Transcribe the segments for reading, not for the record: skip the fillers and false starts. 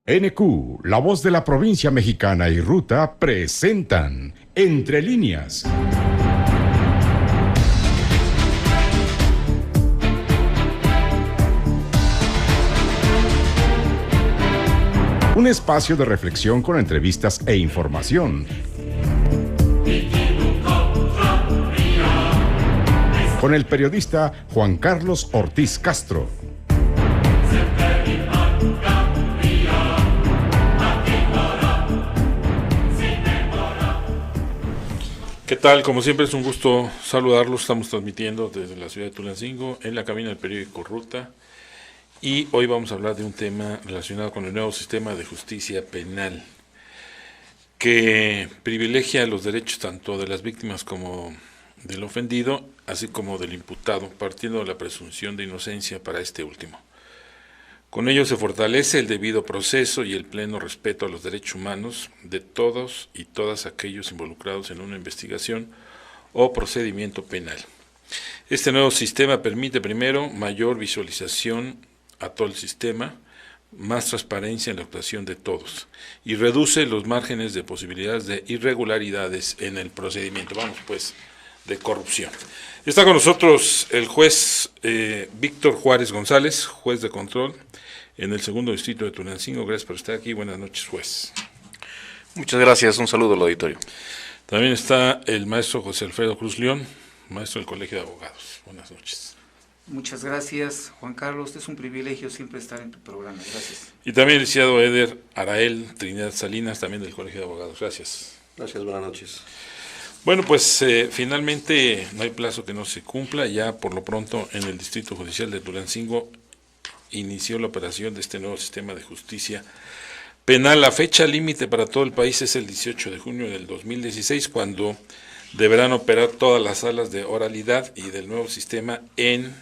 NQ, La Voz de la Provincia Mexicana y Ruta presentan Entre Líneas. Un espacio de reflexión con entrevistas e información. Con el periodista Juan Carlos Ortiz Castro. ¿Qué tal? Como siempre es un gusto saludarlos. Estamos transmitiendo desde la ciudad de Tulancingo en la cabina del periódico Ruta y hoy vamos a hablar de un tema relacionado con el nuevo sistema de justicia penal que privilegia los derechos tanto de las víctimas como del ofendido, así como del imputado, partiendo de la presunción de inocencia para este último. Con ello se fortalece el debido proceso y el pleno respeto a los derechos humanos de todos y todas aquellos involucrados en una investigación o procedimiento penal. Este nuevo sistema permite primero mayor visualización a todo el sistema, más transparencia en la actuación de todos y reduce los márgenes de posibilidades de irregularidades en el procedimiento, de corrupción. Está con nosotros el juez Víctor Juárez González, juez de control en el segundo distrito de Tulancingo. Gracias por estar aquí. Buenas noches, juez. Muchas gracias. Un saludo al auditorio. También está el maestro José Alfredo Cruz León, maestro del Colegio de Abogados. Buenas noches. Muchas gracias, Juan Carlos. Es un privilegio siempre estar en tu programa. Gracias. Y también el licenciado Eder Arael Trinidad Salinas, también del Colegio de Abogados. Gracias. Gracias, buenas noches. Bueno, pues finalmente no hay plazo que no se cumpla. Ya por lo pronto en el Distrito Judicial de Tulancingo inició la operación de este nuevo sistema de justicia penal. La fecha límite para todo el país es el 18 de junio del 2016, cuando deberán operar todas las salas de oralidad y del nuevo sistema en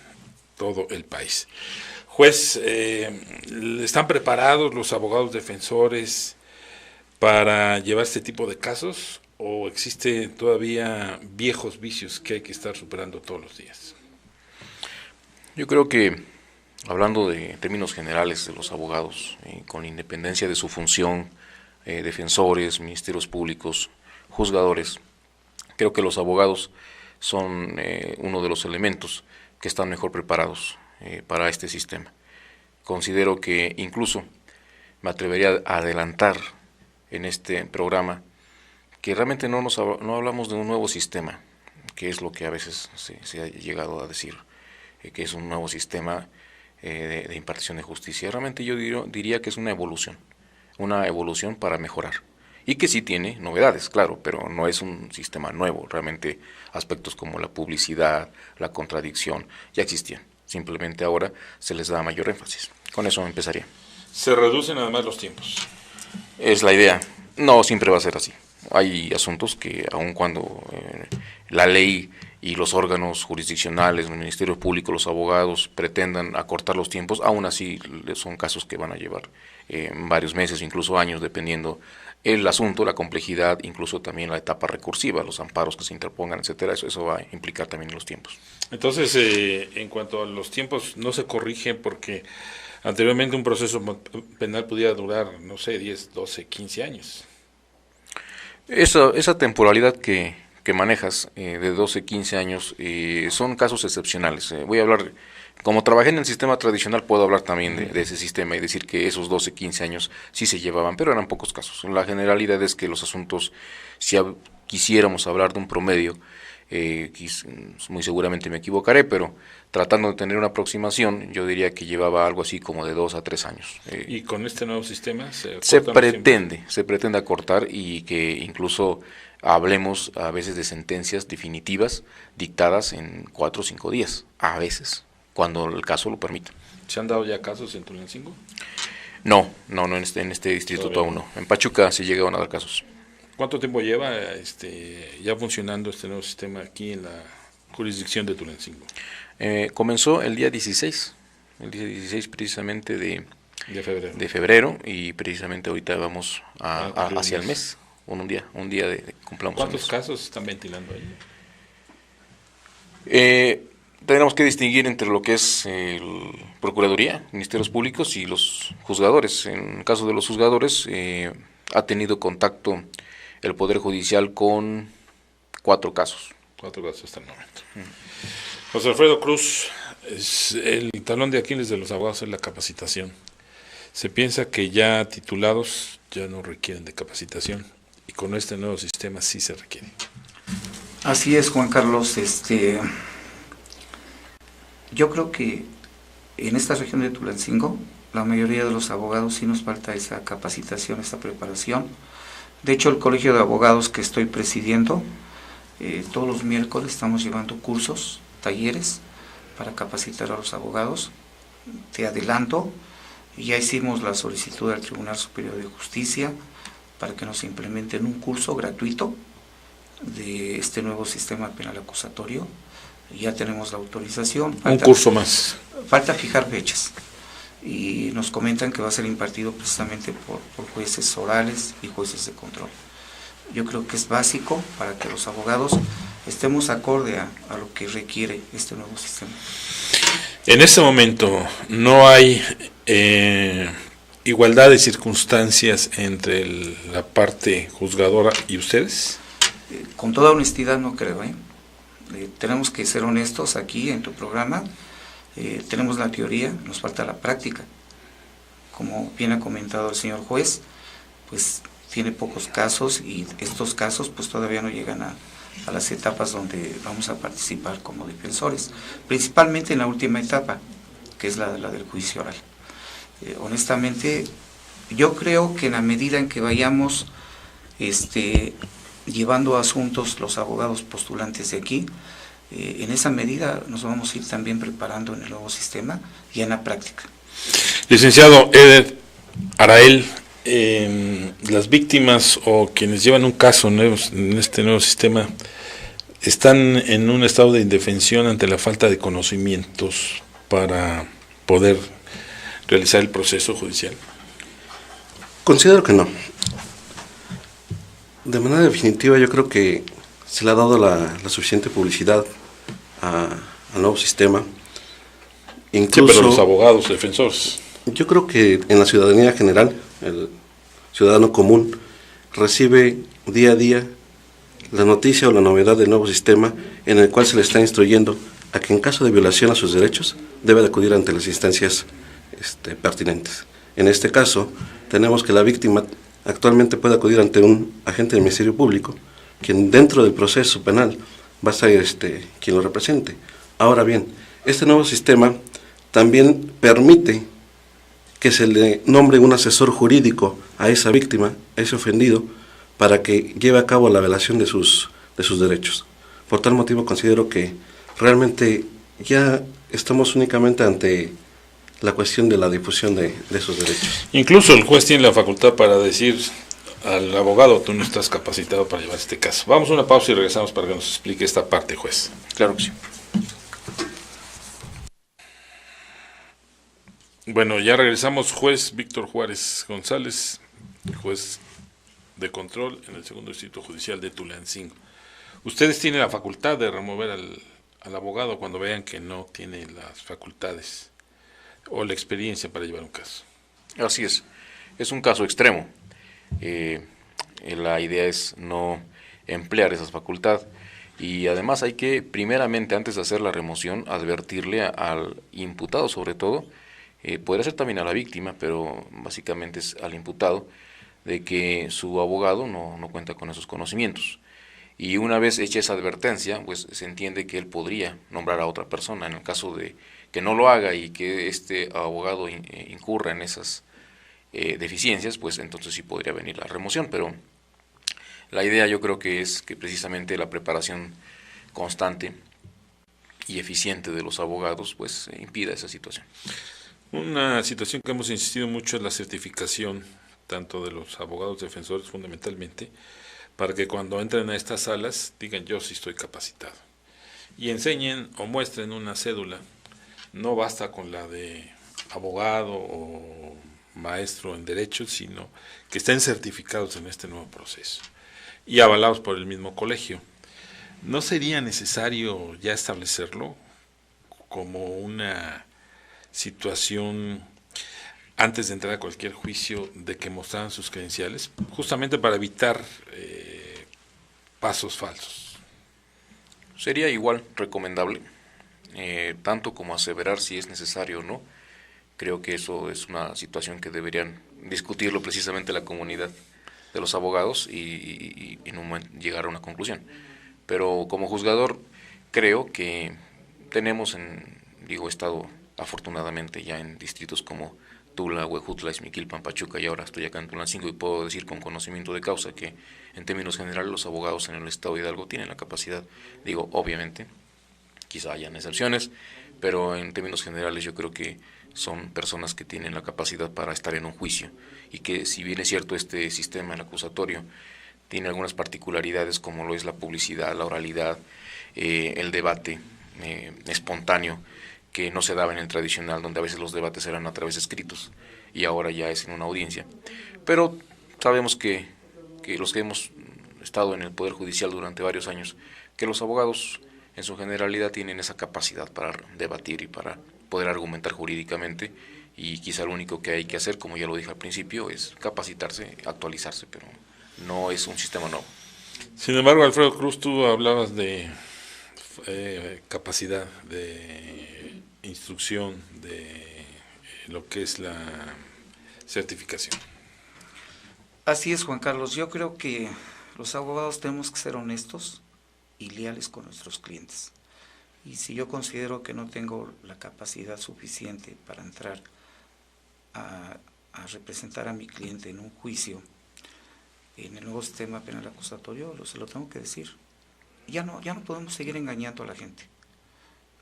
todo el país. Juez, ¿están preparados los abogados defensores para llevar este tipo de casos o existen todavía viejos vicios que hay que estar superando todos los días? Yo creo que, hablando de términos generales de los abogados, con independencia de su función, defensores, ministerios públicos, juzgadores, creo que los abogados son uno de los elementos que están mejor preparados para este sistema. Considero que incluso me atrevería a adelantar en este programa que realmente no hablamos de un nuevo sistema, que es lo que a veces se ha llegado a decir, que es un nuevo sistema de impartición de justicia. Realmente yo diría que es una evolución para mejorar, y que sí tiene novedades, claro, pero no es un sistema nuevo. Realmente aspectos como la publicidad, la contradicción, ya existían, simplemente ahora se les da mayor énfasis. Con eso empezaría. ¿Se reducen además los tiempos? Es la idea. No siempre va a ser así. Hay asuntos que, aun cuando la ley y los órganos jurisdiccionales, los ministerios públicos, los abogados pretendan acortar los tiempos, aún así son casos que van a llevar varios meses, incluso años, dependiendo el asunto, la complejidad, incluso también la etapa recursiva, los amparos que se interpongan, etcétera. Eso va a implicar también los tiempos. Entonces, en cuanto a los tiempos, no se corrigen porque anteriormente un proceso penal podía durar, 10, 12, 15 años. Esa temporalidad que manejas de 12, 15 años son casos excepcionales. Voy a hablar, como trabajé en el sistema tradicional, puedo hablar también de ese sistema y decir que esos 12, 15 años sí se llevaban, pero eran pocos casos. La generalidad es que los asuntos, si quisiéramos hablar de un promedio, muy seguramente me equivocaré, pero tratando de tener una aproximación, yo diría que llevaba algo así como de 2 a 3 años. ¿Y con este nuevo sistema se pretende acortar, y que incluso hablemos a veces de sentencias definitivas dictadas en 4 o 5 días, a veces, cuando el caso lo permita. ¿Se han dado ya casos en Tulancingo? No, en este distrito aún no. En Pachuca se llegaron a dar casos. ¿Cuánto tiempo lleva ya funcionando este nuevo sistema aquí en la jurisdicción de Tulancingo? Comenzó el día 16 precisamente de febrero, y precisamente ahorita vamos hacia el mes, un día de cumplamos. ¿Cuántos casos están ventilando ahí? tenemos que distinguir entre lo que es Procuraduría, Ministerios Públicos y los juzgadores. En el caso de los juzgadores, ha tenido contacto el Poder Judicial con 4 casos. 4 casos hasta el momento. José Alfredo Cruz, el talón de Aquiles de los abogados es la capacitación. Se piensa que ya titulados ya no requieren de capacitación y con este nuevo sistema sí se requiere. Así es, Juan Carlos. Yo creo que en esta región de Tulancingo, la mayoría de los abogados sí nos falta esa capacitación, esta preparación. De hecho, el colegio de abogados que estoy presidiendo, todos los miércoles estamos llevando cursos, talleres para capacitar a los abogados. Te adelanto, ya hicimos la solicitud al Tribunal Superior de Justicia para que nos implementen un curso gratuito de este nuevo sistema penal acusatorio. Ya tenemos la autorización. Un curso más. Falta fijar fechas. Y nos comentan que va a ser impartido precisamente por jueces orales y jueces de control. Yo creo que es básico para que los abogados estemos acorde a lo que requiere este nuevo sistema. En este momento no hay igualdad de circunstancias entre la parte juzgadora y ustedes. Con toda honestidad no creo, tenemos que ser honestos aquí en tu programa. Tenemos la teoría, nos falta la práctica. Como bien ha comentado el señor juez, pues tiene pocos casos y estos casos pues todavía no llegan a las etapas donde vamos a participar como defensores, principalmente en la última etapa, que es la del juicio oral. Honestamente, yo creo que en la medida en que vayamos llevando asuntos los abogados postulantes de aquí, en esa medida nos vamos a ir también preparando en el nuevo sistema y en la práctica. Licenciado Eder Arael, las víctimas o quienes llevan un caso en este nuevo sistema están en un estado de indefensión ante la falta de conocimientos para poder realizar el proceso judicial. Considero que no. De manera definitiva, yo creo que se le ha dado la suficiente publicidad al nuevo sistema. Incluso, sí, pero los abogados defensores. Yo creo que en la ciudadanía general, el ciudadano común recibe día a día la noticia o la novedad del nuevo sistema en el cual se le está instruyendo a que en caso de violación a sus derechos debe de acudir ante las instancias pertinentes. En este caso, tenemos que la víctima actualmente puede acudir ante un agente del Ministerio Público, quien dentro del proceso penal va a ser quien lo represente. Ahora bien, este nuevo sistema también permite que se le nombre un asesor jurídico a esa víctima, a ese ofendido, para que lleve a cabo la violación de sus derechos. Por tal motivo considero que realmente ya estamos únicamente ante la cuestión de la difusión de esos derechos. Incluso el juez tiene la facultad para decir al abogado, tú no estás capacitado para llevar este caso. Vamos a una pausa y regresamos para que nos explique esta parte, juez. Claro que sí. Bueno, ya regresamos, juez Víctor Juárez González, juez de control en el segundo distrito judicial de Tulancingo. Ustedes tienen la facultad de remover al abogado cuando vean que no tiene las facultades o la experiencia para llevar un caso. Así es un caso extremo. La idea es no emplear esa facultad y además hay que, primeramente, antes de hacer la remoción, advertirle al imputado, sobre todo, podría ser también a la víctima, pero básicamente es al imputado, de que su abogado no cuenta con esos conocimientos. Y una vez hecha esa advertencia, pues se entiende que él podría nombrar a otra persona. En el caso de que no lo haga y que este abogado incurra en esas deficiencias, pues entonces sí podría venir la remoción. Pero la idea yo creo que es que precisamente la preparación constante y eficiente de los abogados pues impida esa situación. Una situación que hemos insistido mucho es la certificación, tanto de los abogados defensores fundamentalmente, para que cuando entren a estas salas digan yo sí estoy capacitado y enseñen o muestren una cédula. No basta con la de abogado o maestro en derecho, sino que estén certificados en este nuevo proceso y avalados por el mismo colegio. ¿No sería necesario ya establecerlo? como una situación antes de entrar a cualquier juicio de que mostraran sus credenciales, justamente para evitar pasos falsos? Sería igual recomendable, tanto como aseverar si es necesario o no. Creo que eso es una situación que deberían discutirlo precisamente la comunidad de los abogados y en un momento llegar a una conclusión. Pero como juzgador creo que tenemos he estado afortunadamente ya en distritos como Tula, Huejutla, Izmiquilpan, Pachuca, y ahora estoy acá en Tulancingo, y puedo decir con conocimiento de causa que en términos generales los abogados en el estado de Hidalgo tienen la capacidad, obviamente, quizá hayan excepciones, pero en términos generales yo creo que son personas que tienen la capacidad para estar en un juicio, y que si bien es cierto este sistema, el acusatorio, tiene algunas particularidades como lo es la publicidad, la oralidad, el debate espontáneo, que no se daba en el tradicional, donde a veces los debates eran a través de escritos y ahora ya es en una audiencia. Pero sabemos que los que hemos estado en el Poder Judicial durante varios años, que los abogados en su generalidad tienen esa capacidad para debatir y para poder argumentar jurídicamente, y quizá lo único que hay que hacer, como ya lo dije al principio, es capacitarse, actualizarse, pero no es un sistema nuevo. Sin embargo, Alfredo Cruz, tú hablabas de capacidad de instrucción, de lo que es la certificación. Así es, Juan Carlos. Yo creo que los abogados tenemos que ser honestos y leales con nuestros clientes. Y si yo considero que no tengo la capacidad suficiente para entrar a representar a mi cliente en un juicio en el nuevo sistema penal acusatorio, se lo tengo que decir. Ya no podemos seguir engañando a la gente.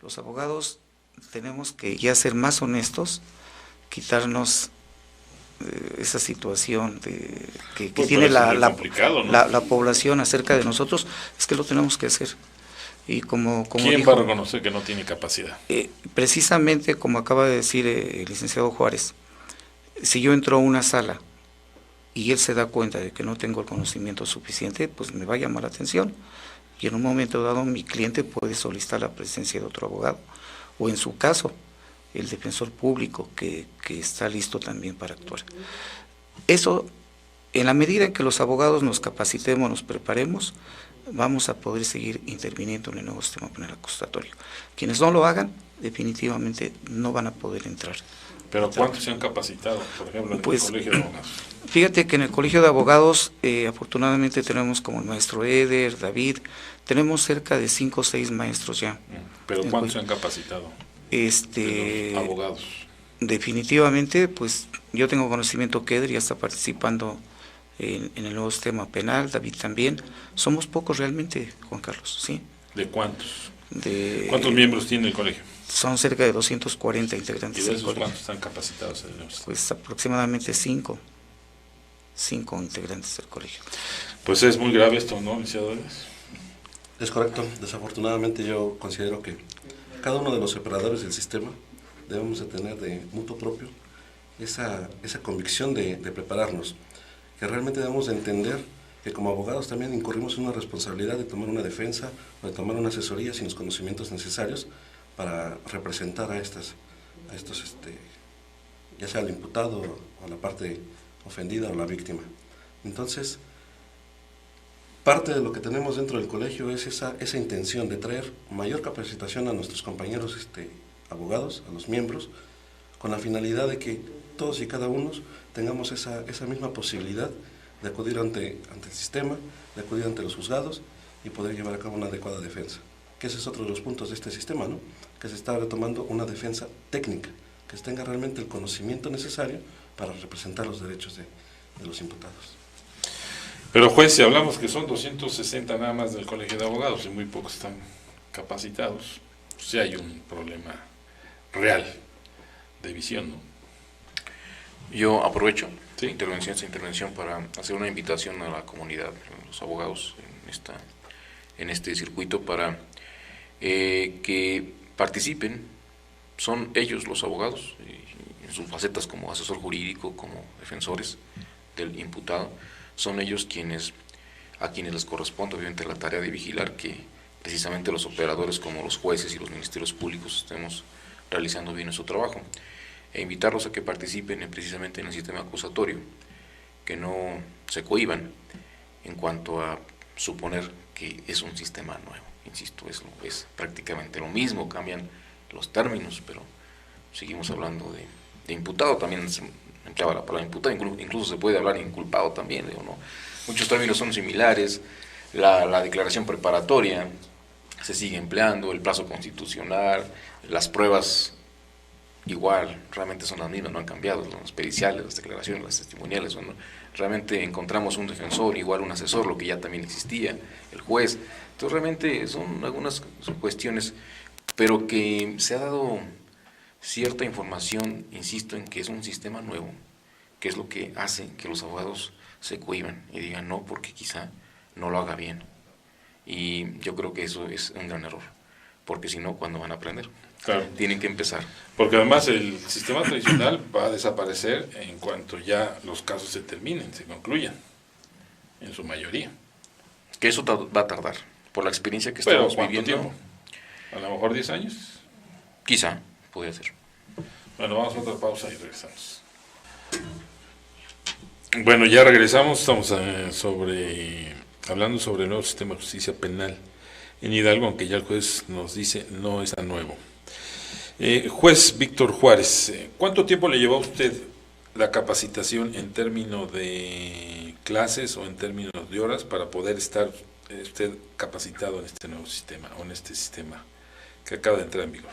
Los abogados tenemos que ya ser más honestos, quitarnos esa situación que tiene la población acerca de nosotros. Es que lo tenemos que hacer. Y como ¿Quién dijo, va a reconocer que no tiene capacidad? Precisamente como acaba de decir el licenciado Juárez, si yo entro a una sala y él se da cuenta de que no tengo el conocimiento suficiente, pues me va a llamar la atención. Y en un momento dado mi cliente puede solicitar la presencia de otro abogado, o en su caso, el defensor público que está listo también para actuar. Eso, en la medida en que los abogados nos capacitemos, nos preparemos, vamos a poder seguir interviniendo en el nuevo sistema penal acusatorio. Quienes no lo hagan, definitivamente no van a poder entrar. ¿Pero cuántos se han capacitado, por ejemplo, en el Colegio de Abogados? Fíjate que en el Colegio de Abogados, afortunadamente tenemos como el maestro Eder, David, tenemos cerca de 5 o 6 maestros ya. ¿Pero cuántos se han capacitado? De los abogados. Definitivamente, pues yo tengo conocimiento que Eder ya está participando en el nuevo sistema penal, David también. Somos pocos realmente, Juan Carlos, ¿sí? ¿De cuántos? ¿Cuántos miembros tiene el colegio? Son cerca de 240 integrantes. ¿Y de esos cuántos están capacitados? Pues aproximadamente 5 integrantes del colegio. Pues es muy grave esto, ¿no, licenciado? Es correcto. Desafortunadamente yo considero que cada uno de los operadores del sistema debemos de tener de mutuo propio esa convicción de prepararnos, que realmente debemos de entender que como abogados también incurrimos en una responsabilidad de tomar una defensa o de tomar una asesoría sin los conocimientos necesarios para representar a estos, ya sea al imputado o a la parte ofendida o la víctima. Entonces, parte de lo que tenemos dentro del colegio es esa intención de traer mayor capacitación a nuestros compañeros abogados, a los miembros, con la finalidad de que todos y cada uno tengamos esa misma posibilidad de acudir ante el sistema, de acudir ante los juzgados y poder llevar a cabo una adecuada defensa. Que ese es otro de los puntos de este sistema, ¿no? Que se está retomando una defensa técnica, que tenga realmente el conocimiento necesario para representar los derechos de los imputados. Pero juez, si hablamos que son 260 nada más del Colegio de Abogados y muy pocos están capacitados, pues sí hay un problema real de visión, ¿no? Yo aprovecho esta intervención para hacer una invitación a la comunidad, a los abogados en este circuito, para que participen. Son ellos los abogados, en sus facetas como asesor jurídico, como defensores del imputado, son ellos a quienes les corresponde obviamente la tarea de vigilar que precisamente los operadores como los jueces y los ministerios públicos estemos realizando bien nuestro trabajo, e invitarlos a que participen precisamente en el sistema acusatorio, que no se cohíban en cuanto a suponer que es un sistema nuevo. Insisto, es prácticamente lo mismo, cambian los términos, pero seguimos hablando de imputado, también se empleaba la palabra imputado, incluso se puede hablar inculpado también, ¿no? Muchos términos son similares, la declaración preparatoria se sigue empleando, el plazo constitucional, las pruebas igual, realmente son las mismas, no han cambiado, las periciales, las declaraciones, las testimoniales, ¿no? Realmente encontramos un defensor, igual un asesor, lo que ya también existía, el juez. Entonces realmente son algunas cuestiones, pero que se ha dado cierta información, insisto, en que es un sistema nuevo, que es lo que hace que los abogados se cohíban y digan no, porque quizá no lo haga bien. Y yo creo que eso es un gran error, porque si no, ¿cuándo van a aprender? Claro. Tienen que empezar. Porque además el sistema tradicional va a desaparecer en cuanto ya los casos se terminen, se concluyan, en su mayoría. Que eso va a tardar, por la experiencia que Pero estamos ¿cuánto viviendo. tiempo? A lo mejor 10 años. Quizá, podría ser. Bueno, vamos a otra pausa y regresamos. Bueno, ya regresamos, estamos hablando sobre el nuevo sistema de justicia penal en Hidalgo, aunque ya el juez nos dice no es tan nuevo. Juez Víctor Juárez, ¿cuánto tiempo le llevó a usted la capacitación en términos de clases o en términos de horas para poder estar usted capacitado en este nuevo sistema o en este sistema que acaba de entrar en vigor?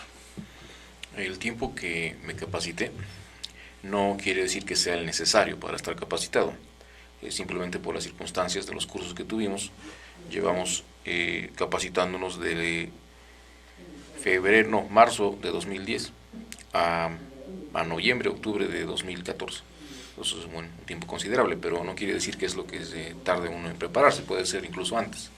El tiempo que me capacité no quiere decir que sea el necesario para estar capacitado, simplemente por las circunstancias de los cursos que tuvimos. Llevamos capacitándonos de marzo de 2010 a noviembre, octubre de 2014. Eso es un tiempo considerable, pero no quiere decir que es lo que se tarde uno en prepararse, puede ser incluso antes.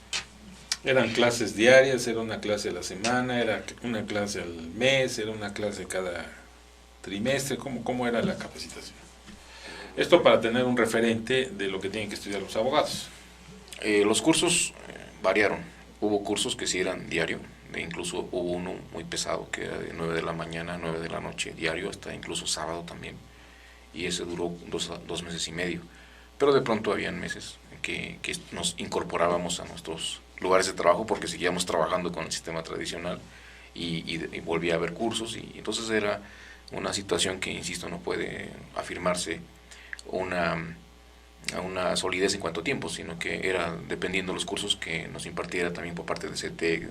¿Eran clases diarias? ¿Era una clase a la semana? ¿Era una clase al mes? ¿Era una clase cada trimestre? ¿Cómo era la capacitación? Esto para tener un referente de lo que tienen que estudiar los abogados. Los cursos variaron. Hubo cursos que sí eran diario, incluso hubo uno muy pesado que era de 9 de la mañana a 9 de la noche diario, hasta incluso sábado también, y ese duró 2 meses y medio. Pero de pronto habían meses que nos incorporábamos a nuestros lugares de trabajo porque seguíamos trabajando con el sistema tradicional y volvía a haber cursos, y entonces era una situación que, insisto, no puede afirmarse a una solidez en cuanto a tiempo, sino que era dependiendo de los cursos que nos impartiera también por parte del CETEC,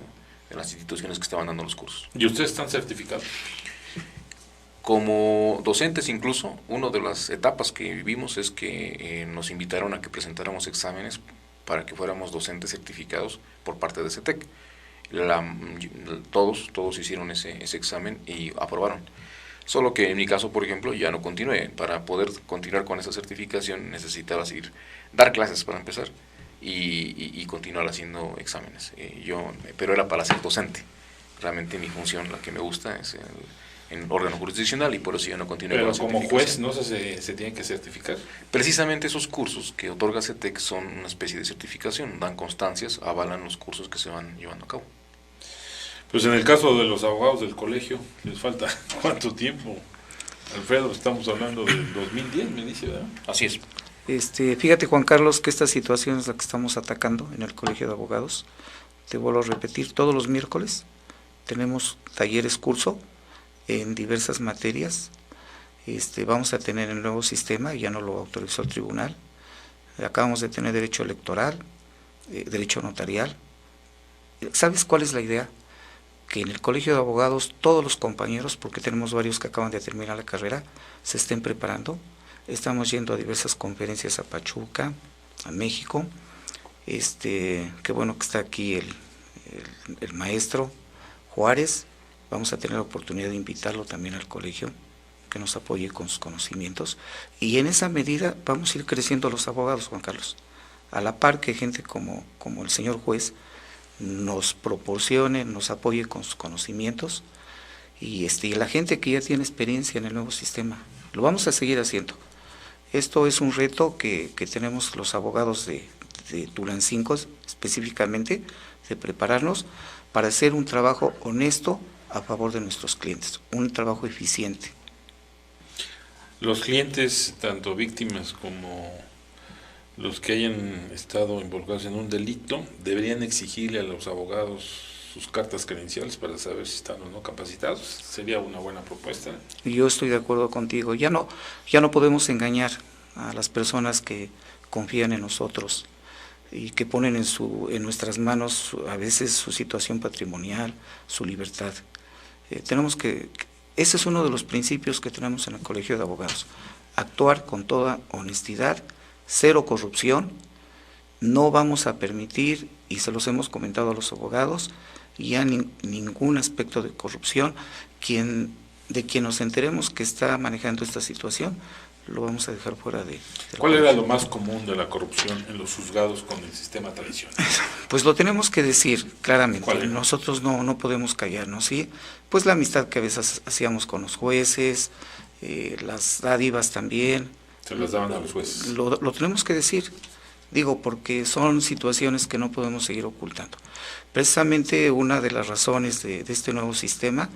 de las instituciones que estaban dando los cursos. ¿Y ustedes están certificados? Como docentes incluso, una de las etapas que vivimos es que nos invitaron a que presentáramos exámenes para que fuéramos docentes certificados por parte de CETEC. Todos hicieron ese examen y aprobaron. Solo que en mi caso, por ejemplo, ya no continué. Para poder continuar con esa certificación necesitaba dar clases para empezar y continuar haciendo exámenes. Pero era para ser docente. Realmente mi función, la que me gusta, es en órgano jurisdiccional, y por eso yo no continué con la certificación. Pero como juez no se tiene que certificar. Precisamente esos cursos que otorga CETEC son una especie de certificación, dan constancias, avalan los cursos que se van llevando a cabo. Pues en el caso de los abogados del colegio, les falta ¿cuánto tiempo? Alfredo, estamos hablando del 2010, me dice, ¿verdad? Así es. Fíjate, Juan Carlos, que esta situación es la que estamos atacando en el Colegio de Abogados. Te vuelvo a repetir, todos los miércoles tenemos talleres curso en diversas materias. Vamos a tener el nuevo sistema, ya no lo autorizó el tribunal. Acabamos de tener derecho electoral, derecho notarial. ¿Sabes cuál es la idea? Que en el Colegio de Abogados todos los compañeros, porque tenemos varios que acaban de terminar la carrera, se estén preparando. Estamos yendo a diversas conferencias a Pachuca, a México. Qué bueno que está aquí el maestro Juárez. Vamos a tener la oportunidad de invitarlo también al colegio, que nos apoye con sus conocimientos. Y en esa medida vamos a ir creciendo los abogados, Juan Carlos. A la par que gente como el señor juez nos proporcione, nos apoye con sus conocimientos, y la gente que ya tiene experiencia en el nuevo sistema. Lo vamos a seguir haciendo. Esto es un reto que tenemos los abogados de de Tulancingo específicamente, de prepararnos para hacer un trabajo honesto a favor de nuestros clientes, un trabajo eficiente. Los clientes, tanto víctimas como los que hayan estado involucrados en un delito, deberían exigirle a los abogados sus cartas credenciales para saber si están o no capacitados. Sería una buena propuesta. Yo estoy de acuerdo contigo. Ya no podemos engañar a las personas que confían en nosotros y que ponen en nuestras manos a veces su situación patrimonial, su libertad. Ese es uno de los principios que tenemos en el Colegio de Abogados: actuar con toda honestidad, cero corrupción. No vamos a permitir, y se los hemos comentado a los abogados, ya ningún aspecto de corrupción. De quien nos enteremos que está manejando esta situación, lo vamos a dejar fuera de ¿Cuál era lo más común de la corrupción en los juzgados con el sistema tradicional? Pues lo tenemos que decir claramente. ¿Cuál era? Nosotros no podemos callarnos, ¿sí? Pues la amistad que a veces hacíamos con los jueces, las dádivas también. Se las daban a los jueces. Lo tenemos que decir, digo, porque son situaciones que no podemos seguir ocultando. Precisamente una de las razones de este nuevo sistema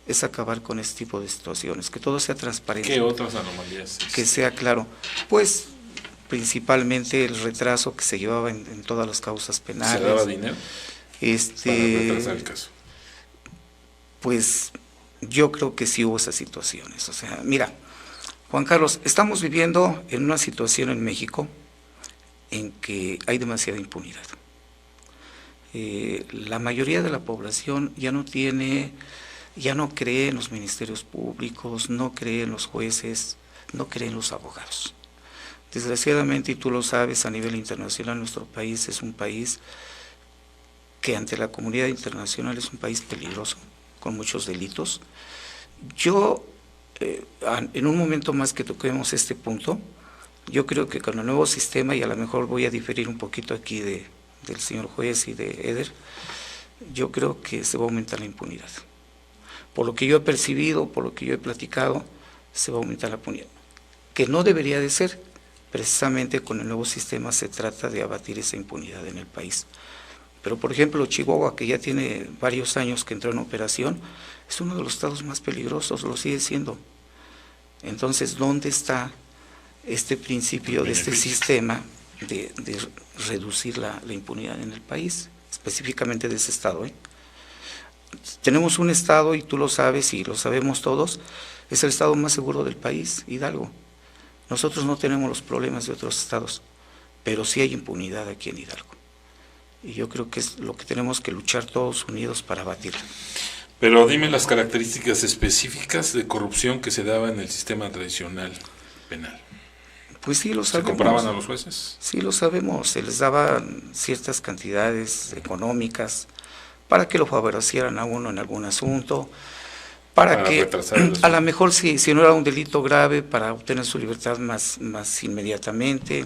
es acabar con este tipo de situaciones, que todo sea transparente. ¿Qué otras anomalías? Que sea claro. Pues principalmente el retraso que se llevaba en todas las causas penales. ¿Se daba dinero para retrasar el caso? Pues yo creo que sí hubo esas situaciones. O sea, mira, Juan Carlos, estamos viviendo en una situación en México en que hay demasiada impunidad. La mayoría de la población ya no cree en los ministerios públicos, no cree en los jueces, no cree en los abogados. Desgraciadamente, y tú lo sabes, a nivel internacional, nuestro país es un país que ante la comunidad internacional es un país peligroso, con muchos delitos. Yo, en un momento más que toquemos este punto, yo creo que con el nuevo sistema, y a lo mejor voy a diferir un poquito aquí del señor juez y de Eder, yo creo que se va a aumentar la impunidad. Por lo que yo he percibido, por lo que yo he platicado, se va a aumentar la impunidad. Que no debería de ser. Precisamente con el nuevo sistema se trata de abatir esa impunidad en el país. Pero por ejemplo, Chihuahua, que ya tiene varios años que entró en operación, es uno de los estados más peligrosos, lo sigue siendo. Entonces, ¿dónde está este principio de este sistema de reducir la impunidad en el país, específicamente de ese estado? Tenemos un estado, y tú lo sabes y lo sabemos todos, es el estado más seguro del país, Hidalgo. Nosotros no tenemos los problemas de otros estados, pero sí hay impunidad aquí en Hidalgo. Y yo creo que es lo que tenemos que luchar todos unidos para abatirla. Pero dime las características específicas de corrupción que se daba en el sistema tradicional penal. Pues sí, lo sabemos. ¿Se compraban a los jueces? Sí, lo sabemos. Se les daban ciertas cantidades económicas para que lo favorecieran a uno en algún asunto, para que a lo mejor si no era un delito grave, para obtener su libertad más inmediatamente.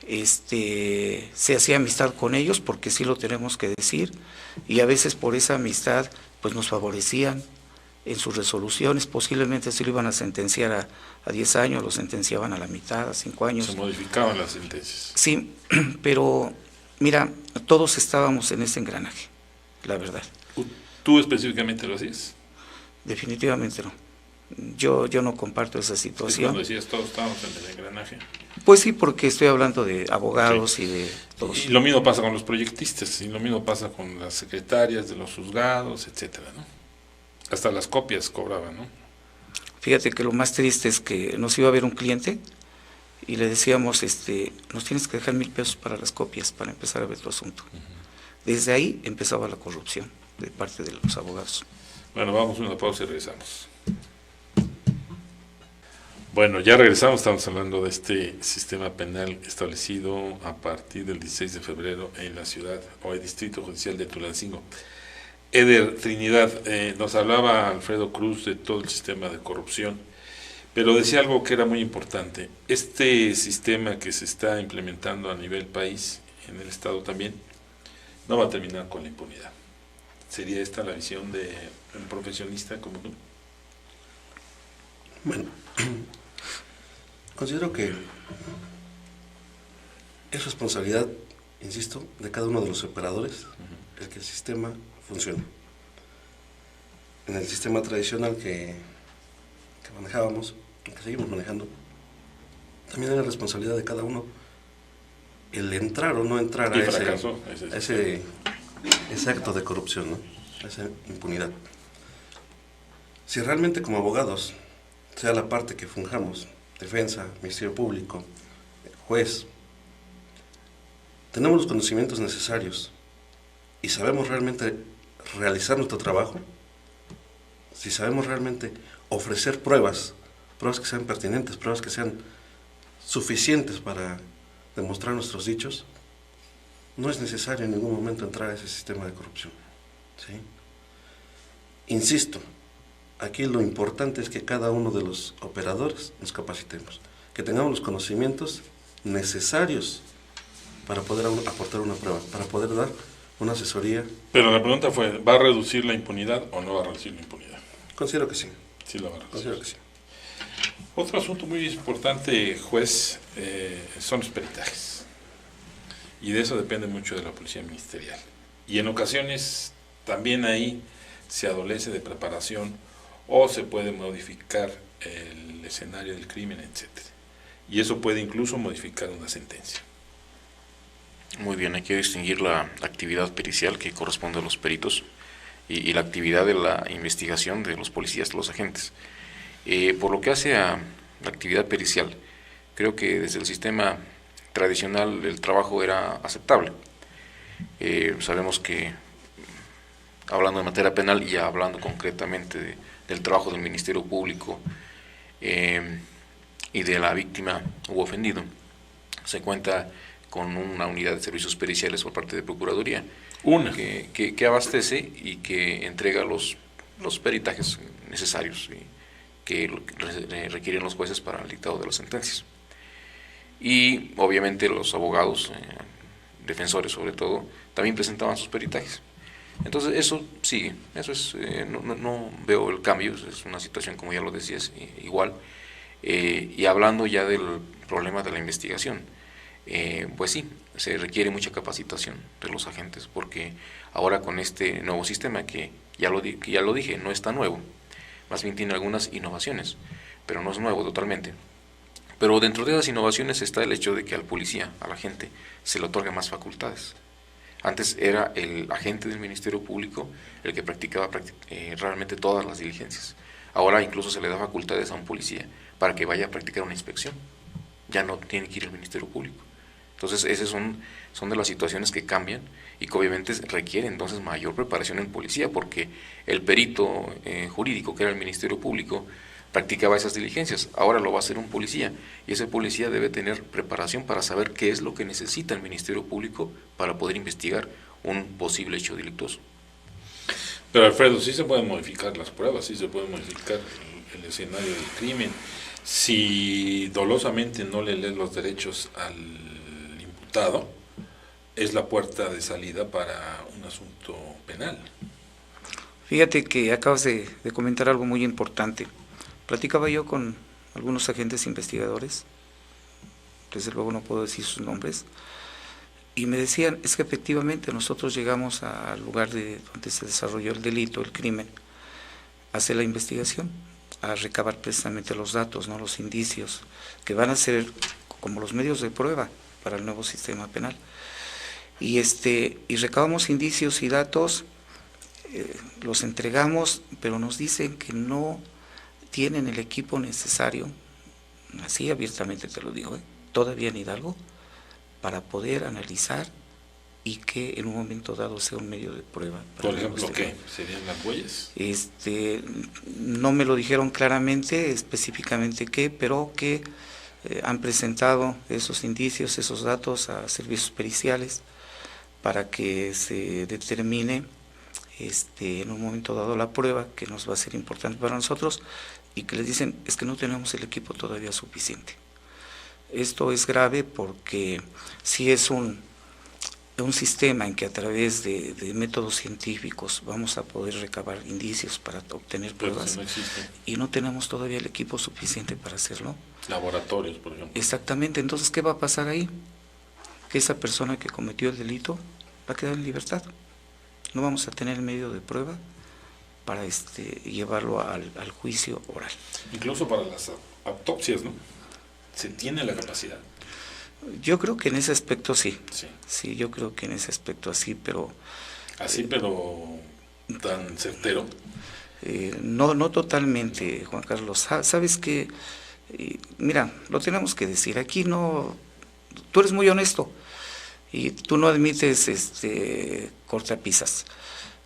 Se hacía amistad con ellos, porque sí lo tenemos que decir, y a veces por esa amistad pues nos favorecían en sus resoluciones. Posiblemente si lo iban a sentenciar a 10 años, lo sentenciaban a la mitad, a 5 años. Se modificaban las sentencias. Sí, pero mira, todos estábamos en ese engranaje, la verdad. ¿Tú específicamente lo hacías? Definitivamente no. Yo no comparto esa situación. Cuando decías todos estábamos en el engranaje. Pues sí, porque estoy hablando de abogados, sí, y de todos. Y lo mismo pasa con los proyectistas, y lo mismo pasa con las secretarias de los juzgados, etcétera, ¿no? Hasta las copias cobraban, ¿no? Fíjate que lo más triste es que nos iba a ver un cliente y le decíamos, nos tienes que dejar 1,000 pesos para las copias, para empezar a ver tu asunto. Desde ahí empezaba la corrupción de parte de los abogados. Bueno, vamos a una pausa y regresamos. Bueno, ya regresamos, estamos hablando de este sistema penal establecido a partir del 16 de febrero en la ciudad o el distrito judicial de Tulancingo. Eder Trinidad, nos hablaba Alfredo Cruz de todo el sistema de corrupción, pero decía algo que era muy importante. Este sistema que se está implementando a nivel país, en el estado también, no va a terminar con la impunidad. ¿Sería esta la visión de un profesionista como tú? Bueno, considero que es responsabilidad insisto, de cada uno de los operadores, el que el sistema funcione. En el sistema tradicional que manejábamos, que seguimos manejando, también era responsabilidad de cada uno el entrar o no entrar a ese acto de corrupción, ¿no? A esa impunidad. Si realmente como abogados, sea la parte que fungamos, defensa, Ministerio Público, juez, tenemos los conocimientos necesarios y sabemos realmente realizar nuestro trabajo, si sabemos realmente ofrecer pruebas que sean pertinentes, pruebas que sean suficientes para demostrar nuestros dichos, no es necesario en ningún momento entrar a ese sistema de corrupción, ¿sí? Insisto, aquí lo importante es que cada uno de los operadores nos capacitemos, que tengamos los conocimientos necesarios para poder aportar una prueba, para poder dar una asesoría. Pero la pregunta fue, ¿va a reducir la impunidad o no va a reducir la impunidad? Considero que sí. Sí la va a reducir. Considero que sí. Otro asunto muy importante, juez, son los peritajes. Y de eso depende mucho de la policía ministerial. Y en ocasiones también ahí se adolece de preparación o se puede modificar el escenario del crimen, etcétera. Y eso puede incluso modificar una sentencia. Muy bien, hay que distinguir la actividad pericial que corresponde a los peritos y la actividad de la investigación de los policías, de los agentes. Por lo que hace a la actividad pericial, creo que desde el sistema tradicional el trabajo era aceptable. Sabemos que, hablando de materia penal y hablando concretamente del trabajo del Ministerio Público y de la víctima u ofendido, se cuenta con una unidad de servicios periciales por parte de Procuraduría que abastece y que entrega los peritajes necesarios que requieren los jueces para el dictado de las sentencias. Y obviamente los abogados, defensores sobre todo, también presentaban sus peritajes. Entonces eso sigue, eso es, no veo el cambio, es una situación, como ya lo decías, igual. Y hablando ya del problema de la investigación, pues sí, se requiere mucha capacitación de los agentes, porque ahora con este nuevo sistema que ya lo dije, no está nuevo, más bien tiene algunas innovaciones, pero no es nuevo totalmente. Pero dentro de esas innovaciones está el hecho de que al policía, al agente, se le otorga más facultades. Antes era el agente del Ministerio Público el que practicaba realmente todas las diligencias. Ahora incluso se le da facultades a un policía para que vaya a practicar una inspección. Ya no tiene que ir al Ministerio Público. Entonces esas son de las situaciones que cambian y que obviamente requieren entonces mayor preparación en policía, porque el perito jurídico, que era el Ministerio Público, practicaba esas diligencias. Ahora lo va a hacer un policía, y ese policía debe tener preparación para saber qué es lo que necesita el Ministerio Público para poder investigar un posible hecho delictuoso. Pero Alfredo, sí se pueden modificar las pruebas, sí se puede modificar el escenario del crimen. Si dolosamente no le lees los derechos al imputado, es la puerta de salida para un asunto penal. Fíjate que acabas de comentar algo muy importante. Platicaba yo con algunos agentes investigadores, desde luego no puedo decir sus nombres, y me decían, es que efectivamente nosotros llegamos al lugar donde se desarrolló el delito, el crimen, a hacer la investigación, a recabar precisamente los datos, ¿no?, los indicios, que van a ser como los medios de prueba para el nuevo sistema penal. Y recabamos indicios y datos, los entregamos, pero nos dicen que no tienen el equipo necesario, así abiertamente te lo digo, todavía en Hidalgo, para poder analizar y que en un momento dado sea un medio de prueba. Por ejemplo, ¿qué? ¿Serían las huellas? No me lo dijeron claramente, específicamente qué, pero que han presentado esos indicios, esos datos a servicios periciales para que se determine en un momento dado la prueba, que nos va a ser importante para nosotros, y que les dicen, es que no tenemos el equipo todavía suficiente. Esto es grave porque si es un sistema en que a través de métodos científicos vamos a poder recabar indicios para obtener pruebas, si no existe, y no tenemos todavía el equipo suficiente para hacerlo. Laboratorios, por ejemplo. Exactamente, entonces, ¿qué va a pasar ahí? que esa persona que cometió el delito va a quedar en libertad. No vamos a tener medio de prueba para llevarlo al juicio oral. Incluso para las autopsias, ¿no? Se tiene la capacidad. Yo creo que en ese aspecto sí. Sí. Sí, yo creo que en ese aspecto así, pero... Así, pero tan certero. No totalmente, Juan Carlos. Sabes que, mira, lo tenemos que decir, aquí no... Tú eres muy honesto y tú no admites cortapisas.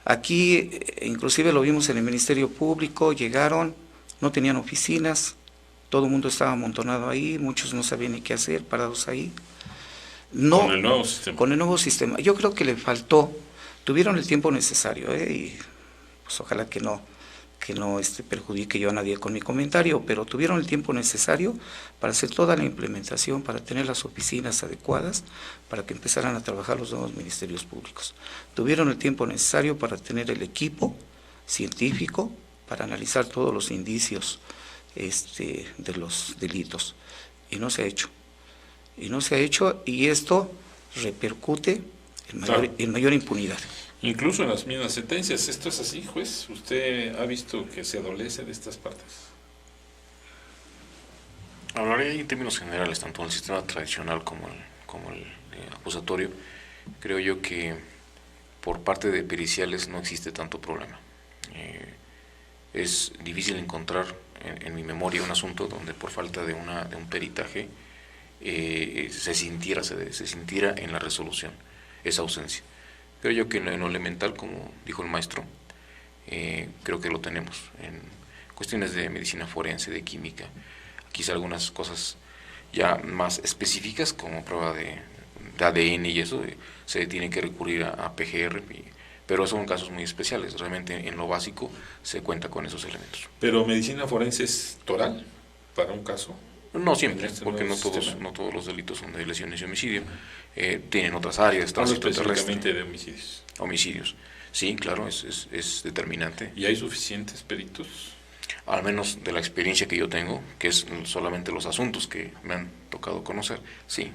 Aquí, inclusive lo vimos en el Ministerio Público, llegaron, no tenían oficinas, todo el mundo estaba amontonado ahí, muchos no sabían ni qué hacer, parados ahí. No, con el nuevo sistema. Con el nuevo sistema. Yo creo que le faltó, tuvieron el tiempo necesario, y pues ojalá que no perjudique yo a nadie con mi comentario, pero tuvieron el tiempo necesario para hacer toda la implementación, para tener las oficinas adecuadas, para que empezaran a trabajar los nuevos ministerios públicos. Tuvieron el tiempo necesario para tener el equipo científico, para analizar todos los indicios de los delitos, y no se ha hecho. Y esto repercute en mayor impunidad. Incluso en las mismas sentencias. ¿Esto es así, juez? ¿Usted ha visto que se adolece de estas partes? Hablaré en términos generales, tanto en el sistema tradicional como el acusatorio. Creo yo que por parte de periciales no existe tanto problema. Es difícil encontrar en mi memoria un asunto donde por falta de un peritaje se sintiera en la resolución esa ausencia. Creo yo que en lo elemental, como dijo el maestro, creo que lo tenemos en cuestiones de medicina forense, de química, quizá algunas cosas ya más específicas como prueba de ADN y eso, se tiene que recurrir a PGR, pero son casos muy especiales. Realmente en lo básico se cuenta con esos elementos. ¿Pero medicina forense es toral para un caso? No siempre, porque no todos los delitos son de lesiones y homicidio. Tienen otras áreas, tránsito terrestre. Específicamente de homicidios. Homicidios, sí, claro, es determinante. ¿Y hay suficientes peritos? Al menos de la experiencia que yo tengo, que es solamente los asuntos que me han tocado conocer, sí,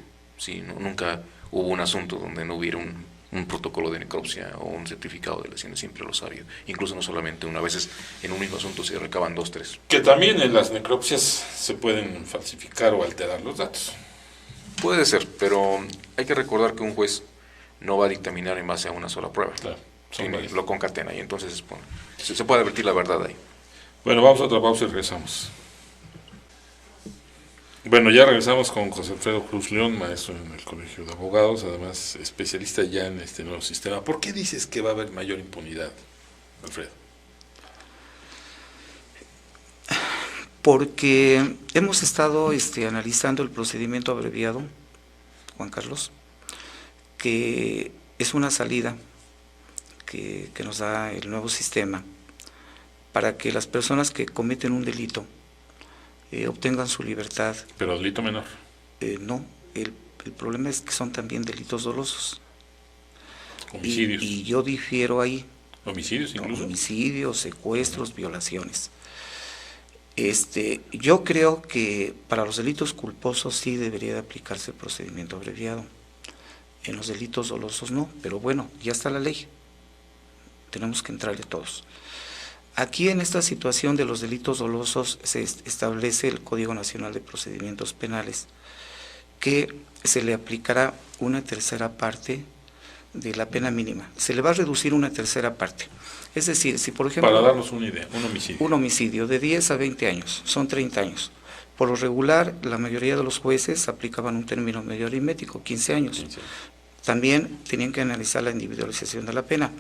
nunca hubo un asunto donde no hubiera un protocolo de necropsia o un certificado de lesiones, siempre los ha habido. Incluso no solamente una, a veces en un mismo asunto se recaban 2, 3. Que también en las necropsias se pueden falsificar o alterar los datos. Puede ser, pero hay que recordar que un juez no va a dictaminar en base a una sola prueba. Claro, lo concatena y entonces se puede advertir la verdad ahí. Bueno, vamos a otra pausa y regresamos. Bueno, ya regresamos con José Alfredo Cruz León, maestro en el Colegio de Abogados, además especialista ya en este nuevo sistema. ¿Por qué dices que va a haber mayor impunidad, Alfredo? Porque hemos estado analizando el procedimiento abreviado, Juan Carlos, que es una salida que nos da el nuevo sistema para que las personas que cometen un delito obtengan su libertad. ¿Pero delito menor? No, el problema es que son también delitos dolosos. Homicidios. Y yo difiero ahí. ¿Homicidios incluso? Homicidios, secuestros, violaciones. Yo creo que para los delitos culposos sí debería de aplicarse el procedimiento abreviado. En los delitos dolosos no, pero bueno, ya está la ley. Tenemos que entrarle todos. Aquí en esta situación de los delitos dolosos se establece el Código Nacional de Procedimientos Penales, que se le aplicará una tercera parte de la pena mínima. Se le va a reducir una tercera parte. Es decir, si por ejemplo... Para darnos una idea, un homicidio. Un homicidio de 10 a 20 años, son 30 años. Por lo regular, la mayoría de los jueces aplicaban un término medio aritmético, 15 años. 15. También tenían que analizar la individualización de la pena.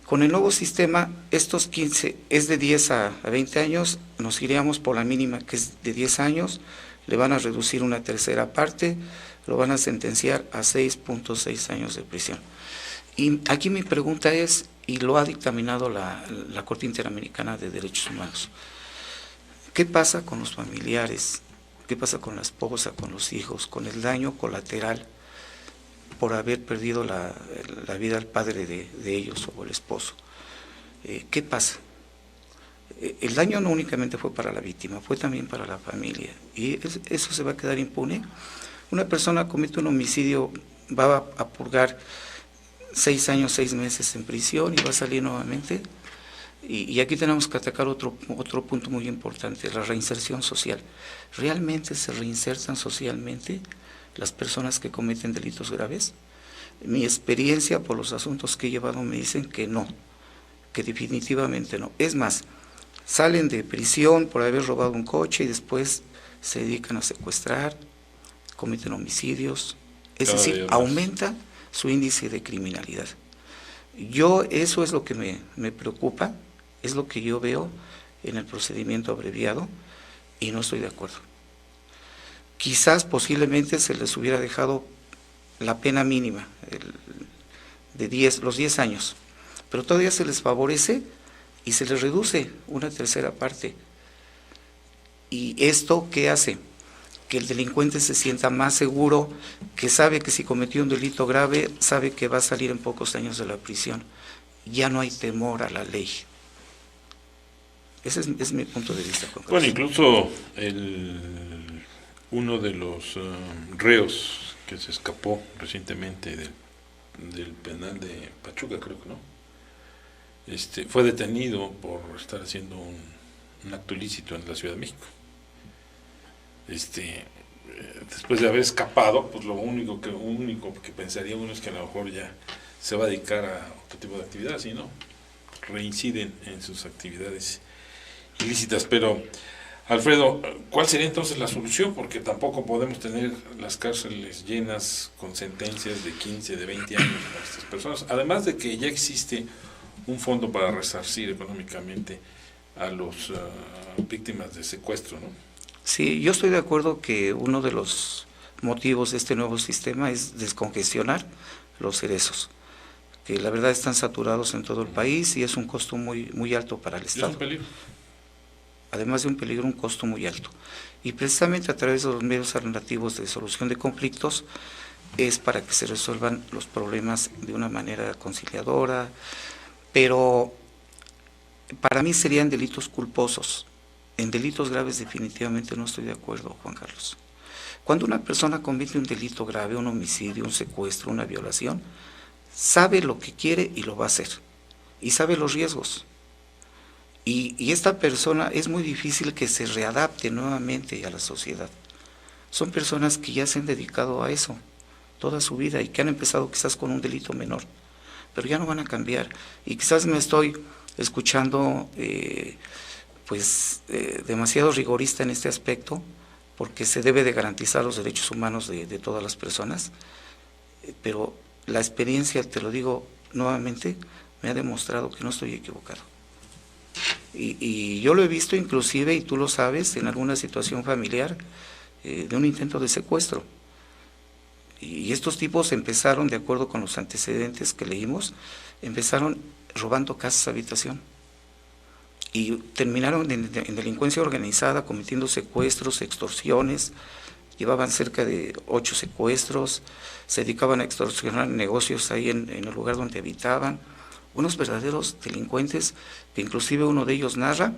Con el nuevo sistema, estos 15 es de 10 a 20 años, nos iríamos por la mínima, que es de 10 años, le van a reducir una tercera parte, lo van a sentenciar a 6.6 años de prisión. Y aquí mi pregunta es, y lo ha dictaminado la Corte Interamericana de Derechos Humanos, ¿qué pasa con los familiares? ¿Qué pasa con la esposa, con los hijos, con el daño colateral por haber perdido la vida al padre de ellos o el esposo? ¿Qué pasa? El daño no únicamente fue para la víctima, fue también para la familia, y eso se va a quedar impune. Una persona comete un homicidio, va a purgar 6 años, 6 meses en prisión y va a salir nuevamente. Y aquí tenemos que atacar otro punto muy importante, la reinserción social. ¿Realmente se reinsertan socialmente las personas que cometen delitos graves? Mi experiencia por los asuntos que he llevado me dicen que no, que definitivamente no. Es más, salen de prisión por haber robado un coche y después se dedican a secuestrar, cometen homicidios, es decir, aumenta su índice de criminalidad. Eso es lo que me preocupa, es lo que yo veo en el procedimiento abreviado y no estoy de acuerdo. Quizás posiblemente se les hubiera dejado la pena mínima, los 10 años, pero todavía se les favorece y se les reduce una tercera parte. ¿Y esto qué hace? Que el delincuente se sienta más seguro, que sabe que si cometió un delito grave, sabe que va a salir en pocos años de la prisión. Ya no hay temor a la ley. Ese es mi punto de vista. Bueno, incluso uno de los reos que se escapó recientemente del penal de Pachuca, creo que no, fue detenido por estar haciendo un acto ilícito en la Ciudad de México. Después de haber escapado, pues lo único que pensaría uno es que a lo mejor ya se va a dedicar a otro tipo de actividades, y no, reinciden en sus actividades ilícitas. Pero, Alfredo, ¿cuál sería entonces la solución? Porque tampoco podemos tener las cárceles llenas con sentencias de 15, de 20 años para estas personas, además de que ya existe un fondo para resarcir económicamente a los víctimas de secuestro, ¿no? Sí, yo estoy de acuerdo que uno de los motivos de este nuevo sistema es descongestionar los cerezos, que la verdad están saturados en todo el país y es un costo muy, muy alto para el Estado. Es un peligro. Además de un peligro, un costo muy alto. Y precisamente a través de los medios alternativos de solución de conflictos es para que se resuelvan los problemas de una manera conciliadora, pero para mí serían delitos culposos. En delitos graves definitivamente no estoy de acuerdo, Juan Carlos. Cuando una persona comete un delito grave, un homicidio, un secuestro, una violación, sabe lo que quiere y lo va a hacer, y sabe los riesgos. Y esta persona es muy difícil que se readapte nuevamente a la sociedad. Son personas que ya se han dedicado a eso toda su vida y que han empezado quizás con un delito menor, pero ya no van a cambiar. Y quizás me estoy escuchando demasiado rigorista en este aspecto, porque se debe de garantizar los derechos humanos de todas las personas, pero la experiencia, te lo digo nuevamente, me ha demostrado que no estoy equivocado. Y yo lo he visto inclusive, y tú lo sabes, en alguna situación familiar de un intento de secuestro. Y estos tipos empezaron, de acuerdo con los antecedentes que leímos, empezaron robando casas habitación. Y terminaron en delincuencia organizada, cometiendo secuestros, extorsiones, llevaban cerca de 8 secuestros, se dedicaban a extorsionar negocios ahí en el lugar donde habitaban, unos verdaderos delincuentes, que inclusive uno de ellos narra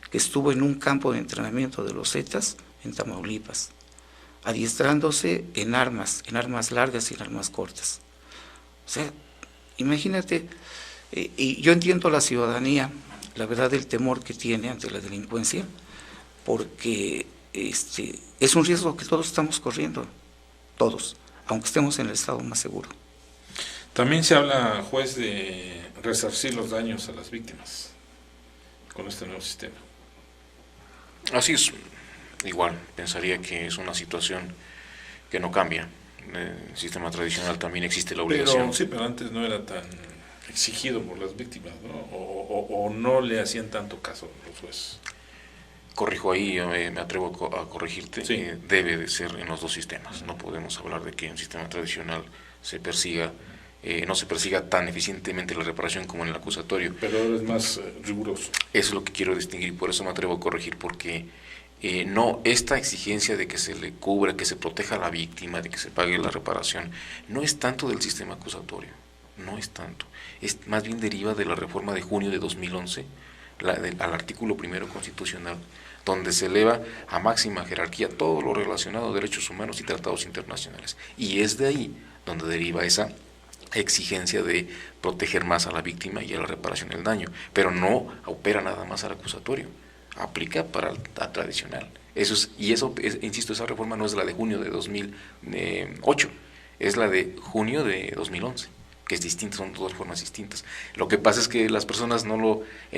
que estuvo en un campo de entrenamiento de los Zetas en Tamaulipas, adiestrándose en armas largas y en armas cortas. O sea, imagínate, y yo entiendo a la ciudadanía, la verdad, el temor que tiene ante la delincuencia, porque es un riesgo que todos estamos corriendo, todos, aunque estemos en el estado más seguro. También se habla, juez, de resarcir los daños a las víctimas con este nuevo sistema. Así es, igual, pensaría que es una situación que no cambia. En el sistema tradicional también existe la obligación. Pero antes no era tan exigido por las víctimas, ¿no? O no le hacían tanto caso los jueces. Corrijo ahí, me atrevo a corregirte, sí. Debe de ser en los dos sistemas. No podemos hablar de que en un sistema tradicional no se persiga tan eficientemente la reparación como en el acusatorio. Pero ahora es más riguroso. Eso es lo que quiero distinguir, por eso me atrevo a corregir, porque no, esta exigencia de que se le cubra, que se proteja a la víctima, de que se pague la reparación, no es tanto del sistema acusatorio, no es tanto. Es más bien deriva de la reforma de junio de 2011, al artículo 1 constitucional, donde se eleva a máxima jerarquía todo lo relacionado a derechos humanos y tratados internacionales. Y es de ahí donde deriva esa exigencia de proteger más a la víctima y a la reparación del daño, pero no opera nada más al acusatorio, aplica para la tradicional. Insisto, esa reforma no es la de junio de 2008, es la de junio de 2011, que es distinta, son dos reformas distintas. Lo que pasa es que el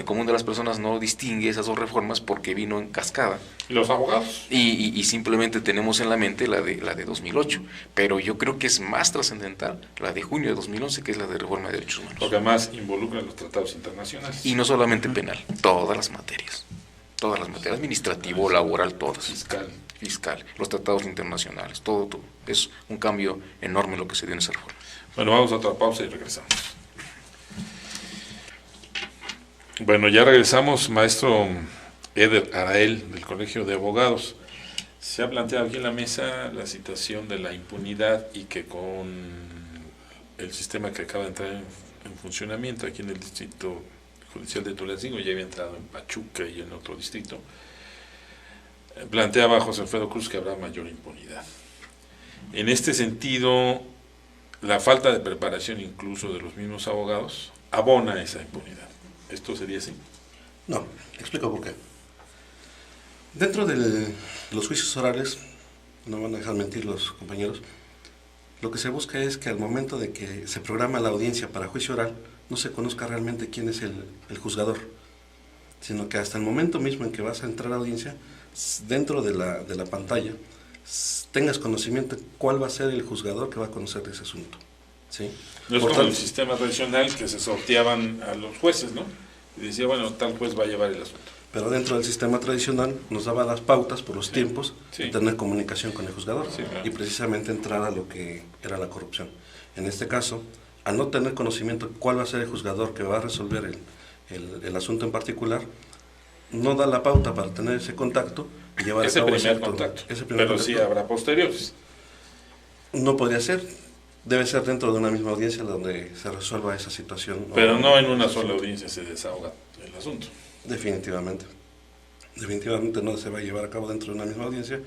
común de las personas no distingue esas dos reformas porque vino en cascada. Los abogados. Y simplemente tenemos en la mente la de 2008, pero yo creo que es más trascendental la de junio de 2011, que es la de reforma de derechos humanos. Porque además involucra los tratados internacionales. Y no solamente penal, todas las materias, administrativo, laboral, todas. Fiscal, los tratados internacionales, todo. Es un cambio enorme lo que se dio en esa reforma. Bueno, vamos a otra pausa y regresamos. Bueno, ya regresamos, maestro Eder Arael, del Colegio de Abogados. Se ha planteado aquí en la mesa la situación de la impunidad y que con el sistema que acaba de entrar en funcionamiento aquí en el Distrito Judicial de Tulancingo, ya había entrado en Pachuca y en otro distrito, planteaba José Alfredo Cruz que habrá mayor impunidad. En este sentido, la falta de preparación incluso de los mismos abogados abona esa impunidad. ¿Esto sería así? No, explico por qué. Dentro de los juicios orales, no van a dejar mentir los compañeros, lo que se busca es que al momento de que se programa la audiencia para juicio oral, no se conozca realmente quién es el juzgador, sino que hasta el momento mismo en que vas a entrar a audiencia, dentro de la pantalla, tengas conocimiento cuál va a ser el juzgador que va a conocer de ese asunto. ¿Sí? No es como el sistema tradicional que se sorteaban a los jueces, ¿no? Y decía, bueno, tal juez va a llevar el asunto. Pero dentro del sistema tradicional nos daba las pautas por los tiempos de tener comunicación con el juzgador y precisamente entrar a lo que era la corrupción. En este caso, al no tener conocimiento cuál va a ser el juzgador que va a resolver el asunto en particular, no da la pauta para tener ese contacto y llevar ese a cabo primer contacto. Pero sí habrá posteriores. No podría ser, debe ser dentro de una misma audiencia donde se resuelva esa situación. Pero no en una sola audiencia se desahoga el asunto. Definitivamente no se va a llevar a cabo dentro de una misma audiencia.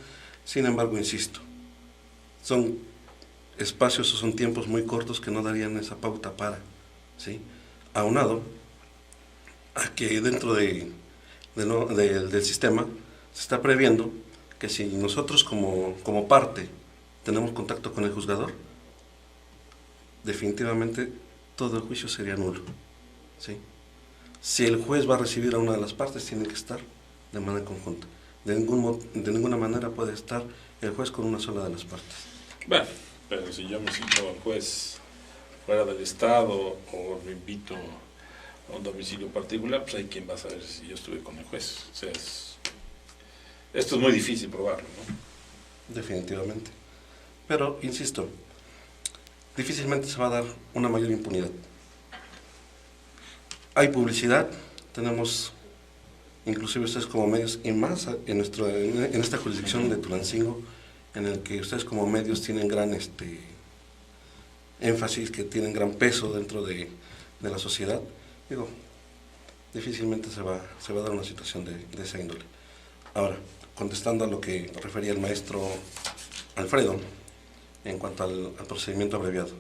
Sin embargo, insisto, son espacios o son tiempos muy cortos que no darían esa pauta para, ¿sí? Aunado a que dentro del sistema se está previendo que si nosotros como parte tenemos contacto con el juzgador, definitivamente todo el juicio sería nulo, ¿sí? Si el juez va a recibir a una de las partes, tiene que estar de manera conjunta. De ninguna manera puede estar el juez con una sola de las partes. Bueno, pero si yo me siento al juez fuera del estado o lo invito a un domicilio particular, pues hay quien va a saber si yo estuve con el juez. O sea, esto es muy difícil probarlo, ¿no? Definitivamente. Pero, insisto, difícilmente se va a dar una mayor impunidad. Hay publicidad, tenemos, inclusive ustedes como medios, y más en esta jurisdicción de Tulancingo, en el que ustedes como medios tienen gran énfasis, que tienen gran peso dentro de la sociedad, digo, difícilmente se va a dar una situación de esa índole. Ahora, contestando a lo que refería el maestro Alfredo, en cuanto al procedimiento abreviado,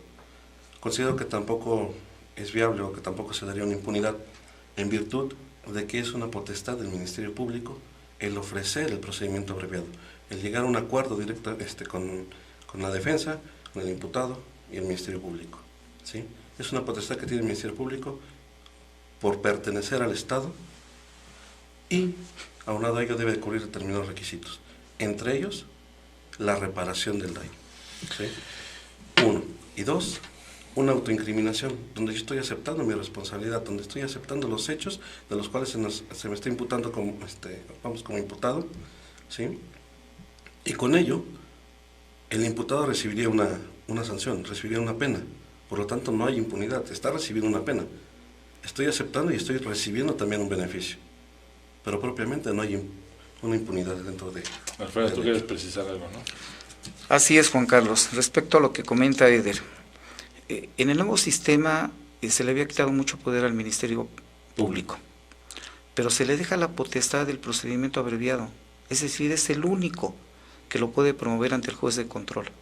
considero que tampoco es viable o que tampoco se daría una impunidad en virtud de que es una potestad del Ministerio Público el ofrecer el procedimiento abreviado, el llegar a un acuerdo directo con la defensa, con el imputado y el Ministerio Público, ¿sí? Es una potestad que tiene el Ministerio Público por pertenecer al Estado y aunado a ello debe cubrir determinados requisitos, entre ellos la reparación del daño, ¿sí? 1. Y 2, una autoincriminación, donde yo estoy aceptando mi responsabilidad, donde estoy aceptando los hechos de los cuales se me está imputando como imputado, ¿sí? Y con ello, el imputado recibiría una sanción, recibiría una pena, por lo tanto no hay impunidad, está recibiendo una pena. Estoy aceptando y estoy recibiendo también un beneficio, pero propiamente no hay una impunidad dentro de... Alfredo, tú quieres precisar algo, ¿no? Así es, Juan Carlos. Respecto a lo que comenta Eder, en el nuevo sistema se le había quitado mucho poder al Ministerio Público, pero se le deja la potestad del procedimiento abreviado, es decir, es el único que lo puede promover ante el juez de control.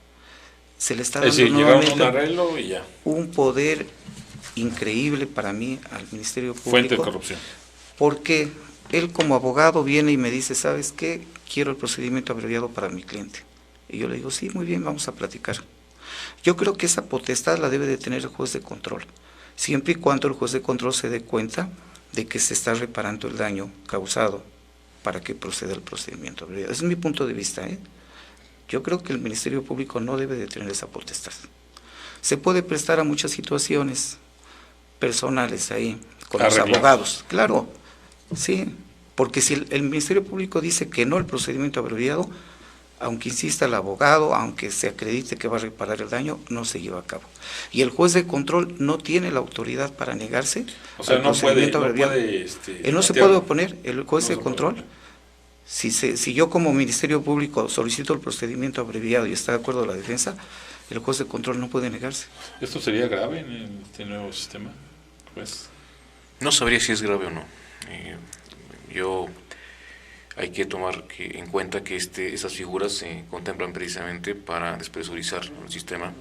Se le está dando nuevamente un arreglo y ya. Un poder increíble para mí al Ministerio Público. Fuente de corrupción. Porque él como abogado viene y me dice, ¿sabes qué? Quiero el procedimiento abreviado para mi cliente. Y yo le digo, sí, muy bien, vamos a platicar. Yo creo que esa potestad la debe de tener el juez de control, siempre y cuando el juez de control se dé cuenta de que se está reparando el daño causado para que proceda el procedimiento abreviado. Ese es mi punto de vista, ¿eh? Yo creo que el Ministerio Público no debe de tener esa potestad. Se puede prestar a muchas situaciones personales ahí, con los abogados, claro, sí, porque si el Ministerio Público dice que no al procedimiento abreviado, aunque insista el abogado, aunque se acredite que va a reparar el daño, no se lleva a cabo. Y el juez de control no tiene la autoridad para negarse al procedimiento abreviado. Él no se puede oponer, el juez de control. Si yo como Ministerio Público solicito el procedimiento abreviado y está de acuerdo la defensa, el juez de control no puede negarse. ¿Esto sería grave en este nuevo sistema, juez? No sabría si es grave o no. Hay que tomar en cuenta que esas figuras se contemplan precisamente para despresurizar el sistema,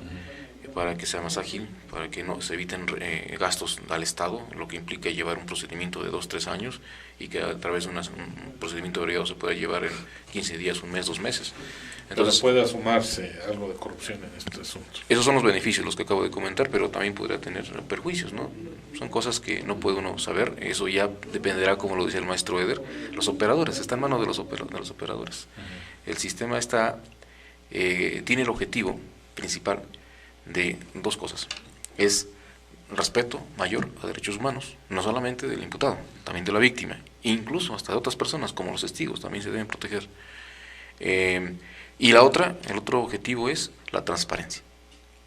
para que sea más ágil, para que no se eviten gastos al Estado, lo que implica llevar un procedimiento de 2-3 años y que a través de un procedimiento abreviado se pueda llevar en 15 días, un mes, 2 meses. Entonces puede asumarse algo de corrupción en este asunto. Esos son los beneficios, los que acabo de comentar, pero también podría tener perjuicios, ¿no? Son cosas que no puede uno saber, eso ya dependerá, como lo decía el maestro Eder, los operadores, está en manos de los operadores. El sistema tiene el objetivo principal de 2 cosas, es respeto mayor a derechos humanos, no solamente del imputado, también de la víctima, incluso hasta de otras personas, como los testigos, también se deben proteger. Y el otro objetivo es la transparencia.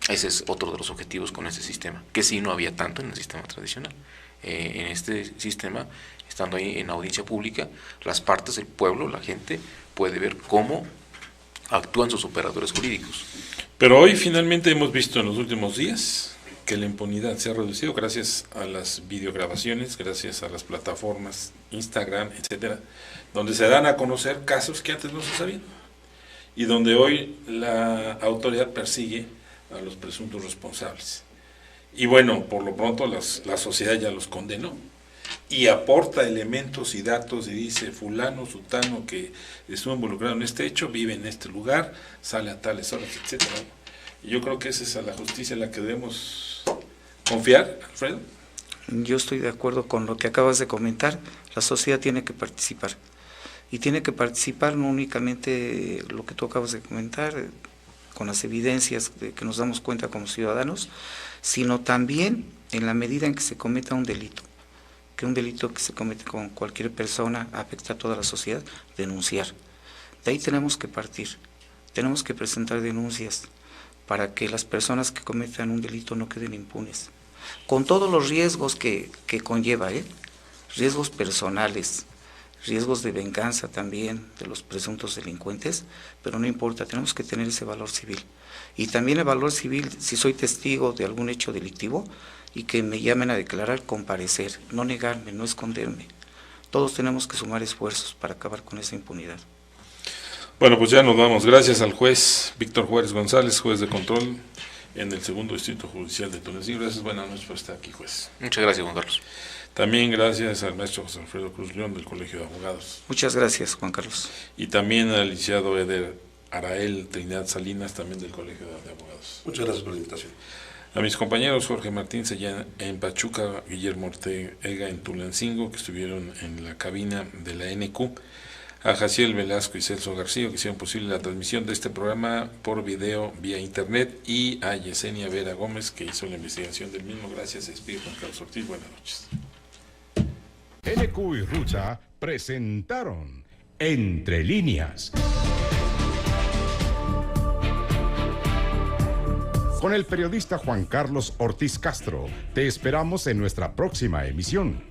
Ese es otro de los objetivos con este sistema, que sí no había tanto en el sistema tradicional. En este sistema, estando ahí en audiencia pública, las partes, el pueblo, la gente, puede ver cómo actúan sus operadores jurídicos. Pero hoy finalmente hemos visto en los últimos días que la impunidad se ha reducido gracias a las videograbaciones, gracias a las plataformas, Instagram, etcétera, donde se dan a conocer casos que antes no se sabían y donde hoy la autoridad persigue a los presuntos responsables. Y bueno, por lo pronto la sociedad ya los condenó y aporta elementos y datos y dice fulano, sutano que estuvo involucrado en este hecho, vive en este lugar, sale a tales horas, etcétera. Y yo creo que esa es a la justicia en la que debemos confiar, Alfredo. Yo estoy de acuerdo con lo que acabas de comentar. La sociedad tiene que participar. Y tiene que participar no únicamente lo que tú acabas de comentar, con las evidencias de que nos damos cuenta como ciudadanos, sino también en la medida en que se cometa un delito. Que un delito que se comete con cualquier persona afecta a toda la sociedad, denunciar. De ahí tenemos que partir. Tenemos que presentar denuncias para que las personas que cometan un delito no queden impunes, con todos los riesgos que conlleva, riesgos personales, riesgos de venganza también de los presuntos delincuentes, pero no importa, tenemos que tener ese valor civil. Y también el valor civil, si soy testigo de algún hecho delictivo y que me llamen a declarar, comparecer, no negarme, no esconderme. Todos tenemos que sumar esfuerzos para acabar con esa impunidad. Bueno, pues ya nos vamos. Gracias al juez Víctor Juárez González, juez de control en el 2º Distrito Judicial de Tulancingo. Gracias, buenas noches por estar aquí, juez. Muchas gracias, Juan Carlos. También gracias al maestro José Alfredo Cruz León del Colegio de Abogados. Muchas gracias, Juan Carlos. Y también al licenciado Eder Arael Trinidad Salinas, también del Colegio de Abogados. Muchas gracias por la invitación. A mis compañeros Jorge Martín Sellán en Pachuca, Guillermo Ortega en Tulancingo, que estuvieron en la cabina de la NQ, a Jaciel Velasco y Celso García, que hicieron posible la transmisión de este programa por video vía internet, y a Yesenia Vera Gómez, que hizo la investigación del mismo. Gracias, despido Juan Carlos Ortiz, buenas noches. NQ y Rucha presentaron Entre Líneas, con el periodista Juan Carlos Ortiz Castro. Te esperamos en nuestra próxima emisión.